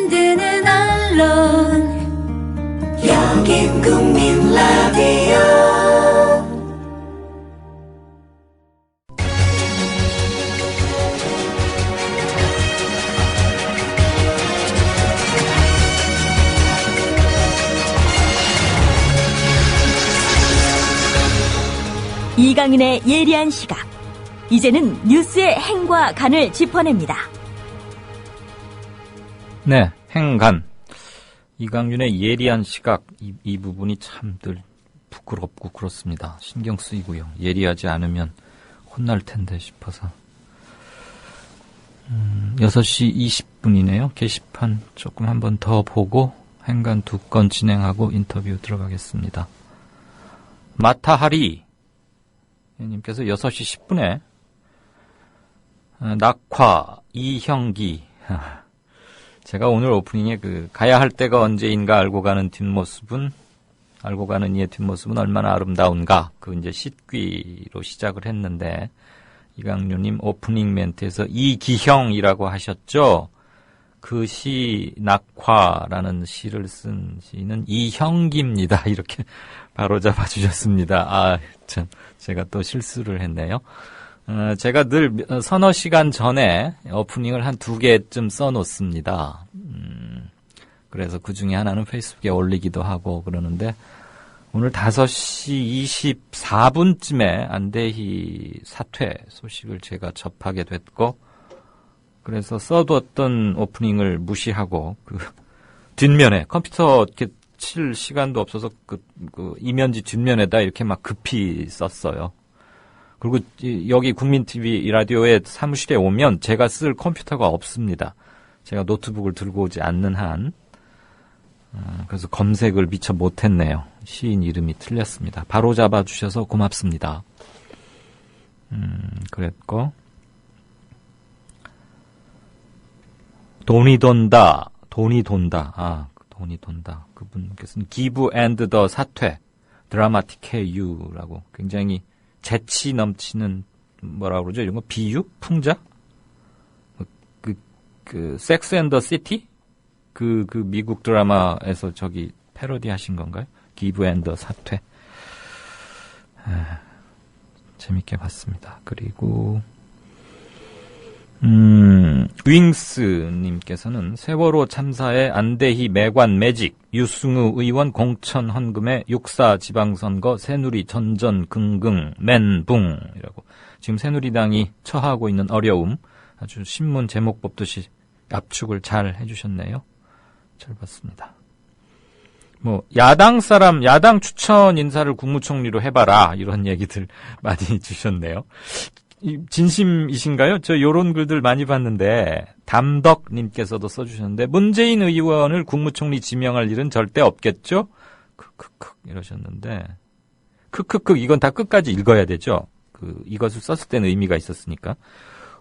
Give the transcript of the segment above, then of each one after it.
만드는 언론 여긴 국민 라디오. 이강윤의 예리한 시각. 이제는 뉴스의 행과 간을 짚어냅니다. 네, 행간. 이강윤의 예리한 시각. 이 부분이 참 늘 부끄럽고 그렇습니다. 신경 쓰이고요. 예리하지 않으면 혼날 텐데 싶어서. 6시 20분이네요. 게시판 조금 한번 더 보고 행간 2건 진행하고 인터뷰 들어가겠습니다. 마타하리 님께서 6시 10분에 낙화 이형기. 제가 오늘 오프닝에 가야 할 때가 언제인가 알고 가는 이의 뒷모습은 얼마나 아름다운가. 이제 싯귀로 시작을 했는데, 이강윤님 오프닝 멘트에서 이기형이라고 하셨죠? 그 시, 낙화라는 시를 쓴 시는 이형기입니다. 이렇게 바로 잡아주셨습니다. 참, 제가 또 실수를 했네요. 제가 늘 서너 시간 전에 오프닝을 한 2개쯤 써놓습니다. 그래서 그 중에 하나는 페이스북에 올리기도 하고 그러는데, 오늘 5시 24분쯤에 안대희 사퇴 소식을 제가 접하게 됐고, 그래서 써뒀던 오프닝을 무시하고, 뒷면에, 컴퓨터 이렇게 칠 시간도 없어서 이면지 뒷면에다 이렇게 막 급히 썼어요. 그리고 여기 국민TV 라디오의 사무실에 오면 제가 쓸 컴퓨터가 없습니다. 제가 노트북을 들고 오지 않는 한. 그래서 검색을 미처 못했네요. 시인 이름이 틀렸습니다. 바로 잡아주셔서 고맙습니다. 그랬고. 돈이 돈다. 돈이 돈다. 그분께서는 Give and the 사퇴. 드라마틱해 you라고 굉장히 재치 넘치는 뭐라고 그러죠? 이런 거 비유? 풍자? 섹스 앤 더 시티? 미국 드라마에서 패러디 하신 건가요? Give and the 사퇴. 재밌게 봤습니다. 그리고 윙스님께서는 세월호 참사의 안대희 매관 매직, 유승우 의원 공천 헌금에 육사 지방선거 새누리 전전긍긍 멘붕이라고. 지금 새누리당이 처하고 있는 어려움, 아주 신문 제목 뽑듯이 압축을 잘 해주셨네요. 잘 봤습니다. 야당 추천 인사를 국무총리로 해봐라, 이런 얘기들 많이 주셨네요. 진심이신가요? 저 요런 글들 많이 봤는데, 담덕님께서도 써주셨는데, 문재인 의원을 국무총리 지명할 일은 절대 없겠죠? 크크크 이러셨는데, 크크크 이건 다 끝까지 읽어야 되죠? 이것을 썼을 때는 의미가 있었으니까.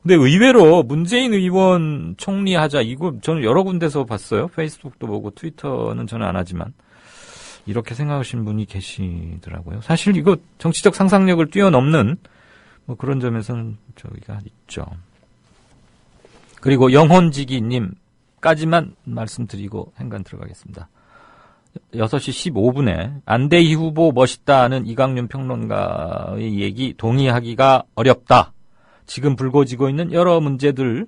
근데 의외로 문재인 의원 총리하자, 이거 저는 여러 군데서 봤어요. 페이스북도 보고 트위터는 저는 안 하지만. 이렇게 생각하시는 분이 계시더라고요. 사실 이거 정치적 상상력을 뛰어넘는 그런 점에서는 저기가 있죠. 그리고 영혼지기님까지만 말씀드리고 행간 들어가겠습니다. 6시 15분에 안대희 후보 멋있다는 이강윤 평론가의 얘기 동의하기가 어렵다. 지금 불거지고 있는 여러 문제들,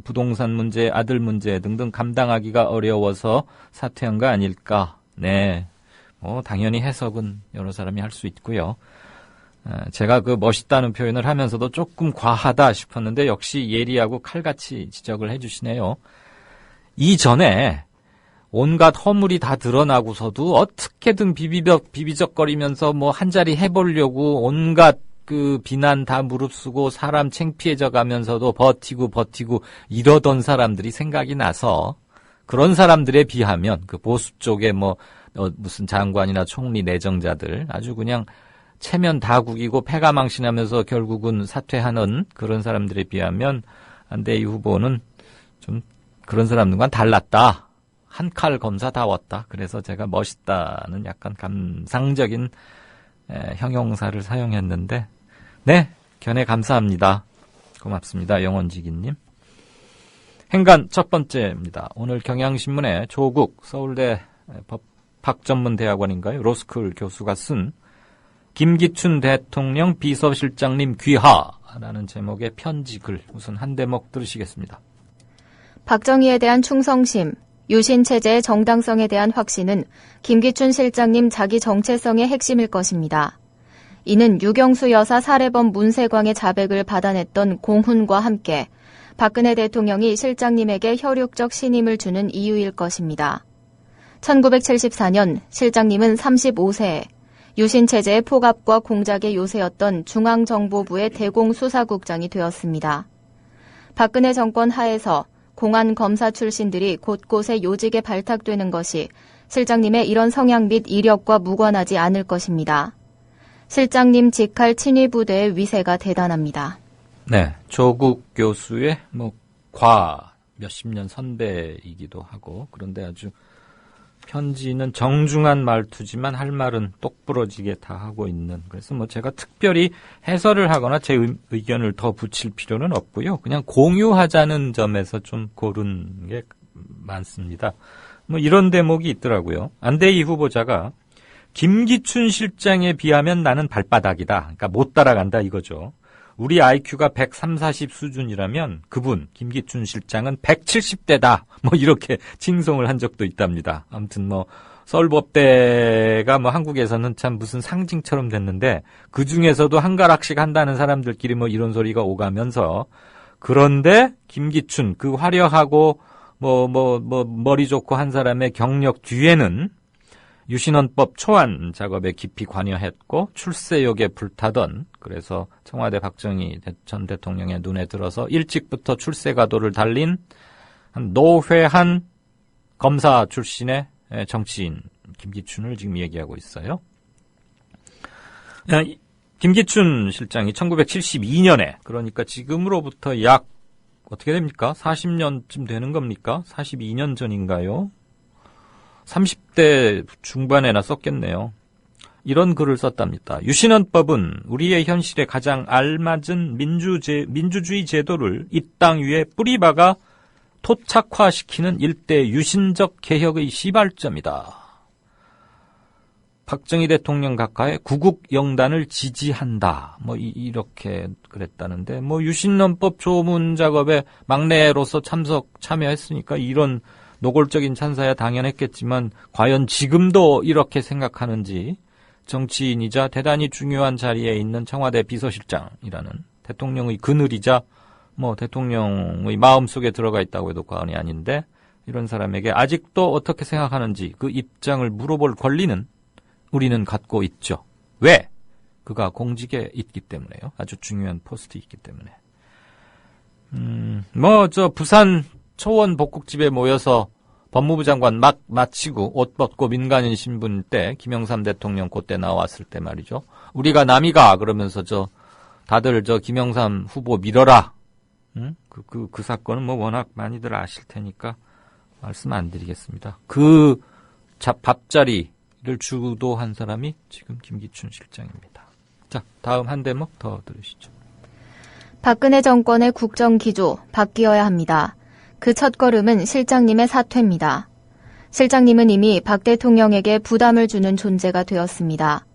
부동산 문제, 아들 문제 등등 감당하기가 어려워서 사퇴한 거 아닐까. 네. 당연히 해석은 여러 사람이 할 수 있고요. 제가 멋있다는 표현을 하면서도 조금 과하다 싶었는데 역시 예리하고 칼같이 지적을 해주시네요. 이전에 온갖 허물이 다 드러나고서도 어떻게든 비비적거리면서 한자리 해보려고 온갖 비난 다 무릅쓰고 사람 창피해져 가면서도 버티고 이러던 사람들이 생각이 나서 그런 사람들에 비하면 보수 쪽에 무슨 장관이나 총리 내정자들 아주 그냥 체면 다 구기고 패가 망신하면서 결국은 사퇴하는 그런 사람들에 비하면 안대희 후보는 좀 그런 사람들과는 달랐다. 한 칼 검사다웠다. 그래서 제가 멋있다는 약간 감상적인 형용사를 사용했는데 네, 견해 감사합니다. 고맙습니다. 영원지기님. 행간 첫 번째입니다. 오늘 경향신문에 조국 서울대 법학전문대학원인가요? 로스쿨 교수가 쓴 김기춘 대통령 비서실장님 귀하라는 제목의 편지글 우선 한 대목 들으시겠습니다. 박정희에 대한 충성심, 유신체제의 정당성에 대한 확신은 김기춘 실장님 자기 정체성의 핵심일 것입니다. 이는 유경수 여사 살해범 문세광의 자백을 받아냈던 공훈과 함께 박근혜 대통령이 실장님에게 혈육적 신임을 주는 이유일 것입니다. 1974년 실장님은 35세에 유신체제의 포갑과 공작의 요새였던 중앙정보부의 대공수사국장이 되었습니다. 박근혜 정권 하에서 공안 검사 출신들이 곳곳에 요직에 발탁되는 것이 실장님의 이런 성향 및 이력과 무관하지 않을 것입니다. 실장님 직할 친위부대의 위세가 대단합니다. 네, 조국 교수의 과 몇십 년 선배이기도 하고 그런데 아주 편지는 정중한 말투지만 할 말은 똑부러지게 다 하고 있는 그래서 제가 특별히 해설을 하거나 제 의견을 더 붙일 필요는 없고요. 그냥 공유하자는 점에서 좀 고른 게 많습니다. 이런 대목이 있더라고요. 안대희 후보자가 김기춘 실장에 비하면 나는 발바닥이다. 그러니까 못 따라간다 이거죠. 우리 IQ가 130, 40 수준이라면 그분 김기춘 실장은 170대다. 이렇게 칭송을 한 적도 있답니다. 아무튼 서울법대가 한국에서는 참 무슨 상징처럼 됐는데 그 중에서도 한 가락씩 한다는 사람들끼리 이런 소리가 오가면서 그런데 김기춘 그 화려하고 머리 좋고 한 사람의 경력 뒤에는 유신헌법 초안 작업에 깊이 관여했고 출세욕에 불타던 그래서 청와대 박정희 전 대통령의 눈에 들어서 일찍부터 출세 가도를 달린 노회한 검사 출신의 정치인 김기춘을 지금 얘기하고 있어요. 김기춘 실장이 1972년에 그러니까 지금으로부터 약 어떻게 됩니까? 40년쯤 되는 겁니까? 42년 전인가요? 30대 중반에나 썼겠네요. 이런 글을 썼답니다. 유신헌법은 우리의 현실에 가장 알맞은 민주주의 제도를 이 땅 위에 뿌리박아 토착화시키는 일대 유신적 개혁의 시발점이다. 박정희 대통령 각하의 구국영단을 지지한다. 이렇게 그랬다는데, 유신헌법 조문 작업에 막내로서 참여했으니까 이런 노골적인 찬사야 당연했겠지만, 과연 지금도 이렇게 생각하는지, 정치인이자 대단히 중요한 자리에 있는 청와대 비서실장이라는 대통령의 그늘이자, 대통령의 마음속에 들어가 있다고 해도 과언이 아닌데, 이런 사람에게 아직도 어떻게 생각하는지 그 입장을 물어볼 권리는 우리는 갖고 있죠. 왜? 그가 공직에 있기 때문에요. 아주 중요한 포스트에 있기 때문에. 부산 초원 복국집에 모여서 법무부 장관 막 마치고 옷 벗고 민간인 신분 때 김영삼 대통령 그때 나왔을 때 말이죠. 우리가 남이가 그러면서 다들 김영삼 후보 밀어라. 그 사건은 워낙 많이들 아실 테니까 말씀 안 드리겠습니다. 그 밥자리를 주도한 사람이 지금 김기춘 실장입니다. 자, 다음 한 대목 더 들으시죠. 박근혜 정권의 국정기조 바뀌어야 합니다. 그 첫걸음은 실장님의 사퇴입니다. 실장님은 이미 박 대통령에게 부담을 주는 존재가 되었습니다.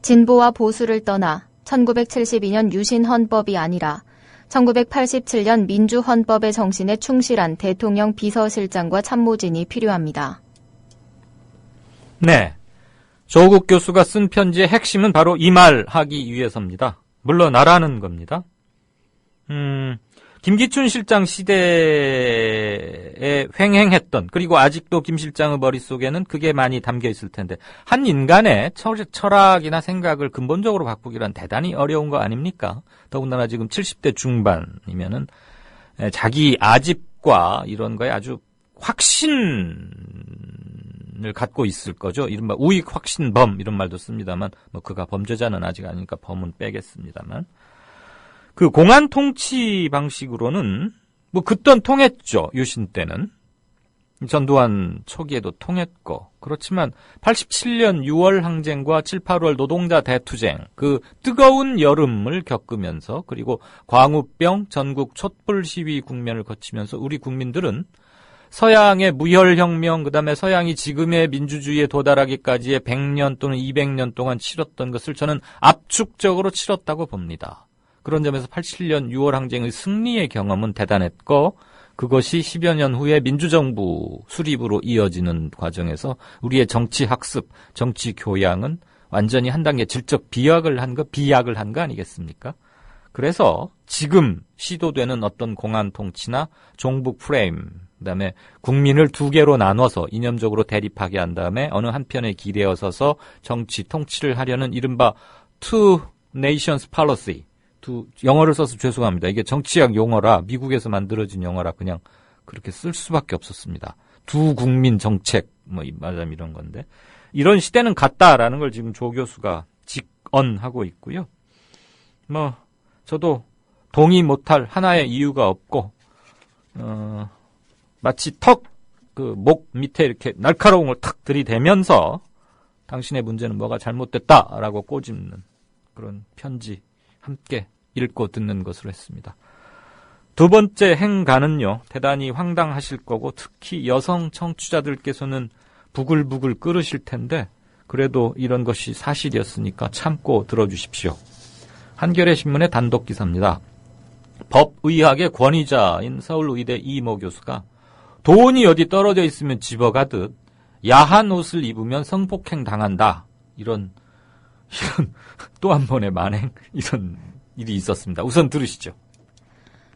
진보와 보수를 떠나 1972년 유신헌법이 아니라 1987년 민주헌법의 정신에 충실한 대통령 비서실장과 참모진이 필요합니다. 네. 조국 교수가 쓴 편지의 핵심은 바로 이 말 하기 위해서입니다. 물러나라는 겁니다. 김기춘 실장 시대에 횡행했던 그리고 아직도 김 실장의 머릿속에는 그게 많이 담겨 있을 텐데 한 인간의 철학이나 생각을 근본적으로 바꾸기란 대단히 어려운 거 아닙니까? 더군다나 지금 70대 중반이면은 자기 아집과 이런 거에 아주 확신을 갖고 있을 거죠. 이른바 우익 확신범 이런 말도 씁니다만 그가 범죄자는 아직 아니니까 범은 빼겠습니다만 그 공안 통치 방식으로는 그땐 통했죠. 유신 때는. 전두환 초기에도 통했고, 그렇지만 87년 6월 항쟁과 7, 8월 노동자 대투쟁, 그 뜨거운 여름을 겪으면서, 그리고 광우병, 전국 촛불 시위 국면을 거치면서 우리 국민들은 서양의 무혈혁명, 그 다음에 서양이 지금의 민주주의에 도달하기까지의 100년 또는 200년 동안 치렀던 것을 저는 압축적으로 치렀다고 봅니다. 그런 점에서 87년 6월 항쟁의 승리의 경험은 대단했고, 그것이 10여 년 후에 민주정부 수립으로 이어지는 과정에서 우리의 정치 학습, 정치 교양은 완전히 한 단계 질적 비약을 한 거 아니겠습니까? 그래서 지금 시도되는 어떤 공안 통치나 종북 프레임, 그다음에 국민을 두 개로 나눠서 이념적으로 대립하게 한 다음에 어느 한편에 기대어 서서 정치 통치를 하려는 이른바 Two Nations Policy, 영어를 써서 죄송합니다. 이게 정치학 용어라, 미국에서 만들어진 영어라 그냥 그렇게 쓸 수밖에 없었습니다. 두 국민 정책, 말하자면 이런 건데, 이런 시대는 갔다라는 걸 지금 조 교수가 직언하고 있고요. 저도 동의 못할 하나의 이유가 없고, 마치 목 밑에 이렇게 날카로운 걸 탁 들이대면서 당신의 문제는 뭐가 잘못됐다라고 꼬집는 그런 편지 함께 읽고 듣는 것으로 했습니다. 두 번째 행간은요, 대단히 황당하실 거고 특히 여성 청취자들께서는 부글부글 끓으실 텐데 그래도 이런 것이 사실이었으니까 참고 들어주십시오. 한겨레 신문의 단독 기사입니다. 법의학의 권위자인 서울의대 이모 교수가 돈이 어디 떨어져 있으면 집어가듯 야한 옷을 입으면 성폭행 당한다. 이런 또 한 번의 만행, 이런 일이 있었습니다. 우선 들으시죠.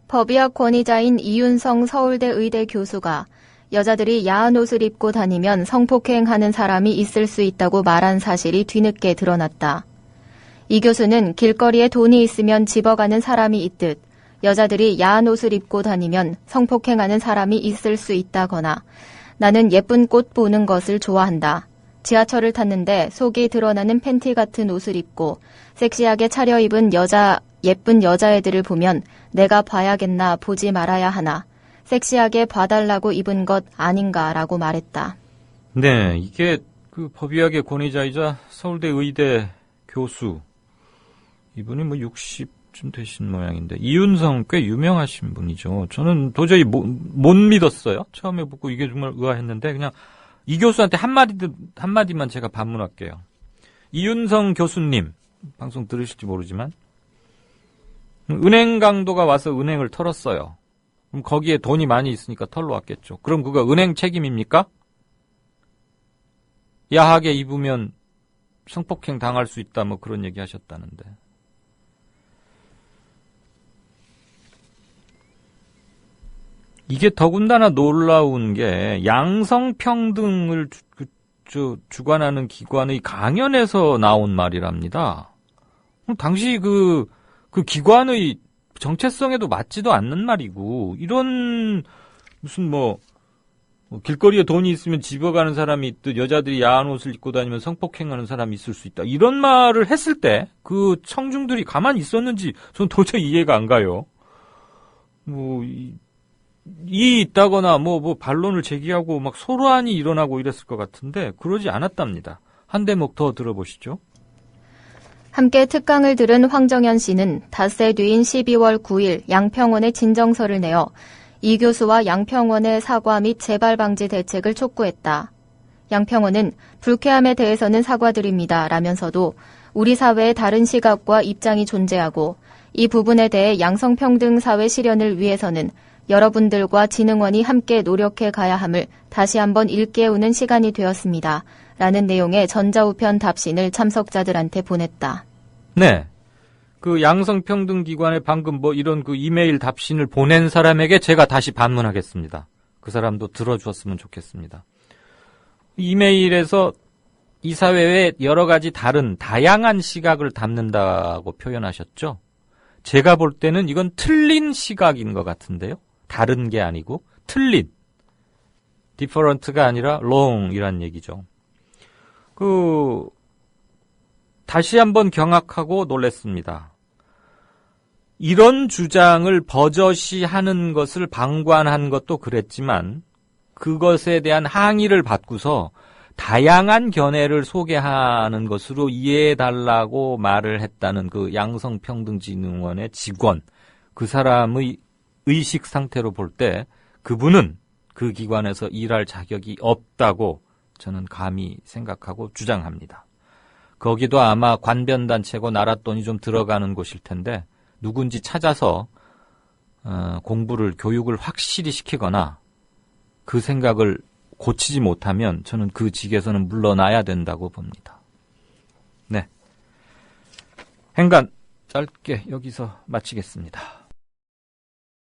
법의학 권위자인 이윤성 서울대 의대 교수가 여자들이 야한 옷을 입고 다니면 성폭행하는 사람이 있을 수 있다고 말한 사실이 뒤늦게 드러났다. 이 교수는 길거리에 돈이 있으면 집어가는 사람이 있듯 여자들이 야한 옷을 입고 다니면 성폭행하는 사람이 있을 수 있다거나 나는 예쁜 꽃 보는 것을 좋아한다. 지하철을 탔는데 속이 드러나는 팬티 같은 옷을 입고 섹시하게 차려입은 예쁜 여자애들을 보면 내가 봐야겠나 보지 말아야 하나. 섹시하게 봐달라고 입은 것 아닌가라고 말했다. 네, 이게 그 법의학의 권위자이자 서울대 의대 교수, 이분이 60쯤 되신 모양인데 이윤성 꽤 유명하신 분이죠. 저는 도저히 못 믿었어요. 처음에 보고 이게 정말 의아했는데 그냥 이 교수한테 한마디만 제가 반문할게요. 이윤성 교수님, 방송 들으실지 모르지만 은행 강도가 와서 은행을 털었어요. 그럼 거기에 돈이 많이 있으니까 털러 왔겠죠. 그럼 그거 은행 책임입니까? 야하게 입으면 성폭행 당할 수 있다 그런 얘기 하셨다는데. 이게 더군다나 놀라운 게 양성평등을 주관하는 기관의 강연에서 나온 말이랍니다. 당시 그 기관의 정체성에도 맞지도 않는 말이고, 이런 무슨 길거리에 돈이 있으면 집어가는 사람이 있듯 여자들이 야한 옷을 입고 다니면 성폭행하는 사람이 있을 수 있다. 이런 말을 했을 때 그 청중들이 가만히 있었는지 저는 도저히 이해가 안 가요. 있다거나 반론을 제기하고 소란이 일어나고 이랬을 것 같은데 그러지 않았답니다. 한 대목 더 들어보시죠. 함께 특강을 들은 황정현 씨는 닷새 뒤인 12월 9일 양평원에 진정서를 내어 이 교수와 양평원의 사과 및 재발 방지 대책을 촉구했다. 양평원은 불쾌함에 대해서는 사과드립니다 라면서도 우리 사회의 다른 시각과 입장이 존재하고 이 부분에 대해 양성평등 사회 실현을 위해서는 여러분들과 진흥원이 함께 노력해 가야 함을 다시 한번 일깨우는 시간이 되었습니다. 라는 내용의 전자우편 답신을 참석자들한테 보냈다. 네. 그 양성평등기관에 방금 이런 그 이메일 답신을 보낸 사람에게 제가 다시 반문하겠습니다. 그 사람도 들어주었으면 좋겠습니다. 이메일에서 이 사회에 여러 가지 다양한 시각을 담는다고 표현하셨죠? 제가 볼 때는 이건 틀린 시각인 것 같은데요. 다른 게 아니고 틀린. different가 아니라 wrong이란 얘기죠. 다시 한번 경악하고 놀랐습니다. 이런 주장을 버젓이 하는 것을 방관한 것도 그랬지만 그것에 대한 항의를 받고서 다양한 견해를 소개하는 것으로 이해해달라고 말을 했다는 그 양성평등진흥원의 직원, 그 사람의 의식 상태로 볼 때 그분은 그 기관에서 일할 자격이 없다고 저는 감히 생각하고 주장합니다. 거기도 아마 관변단체고 나라 돈이 좀 들어가는 곳일 텐데 누군지 찾아서 공부를, 교육을 확실히 시키거나 그 생각을 고치지 못하면 저는 그 직에서는 물러나야 된다고 봅니다. 네. 행간 짧게 여기서 마치겠습니다.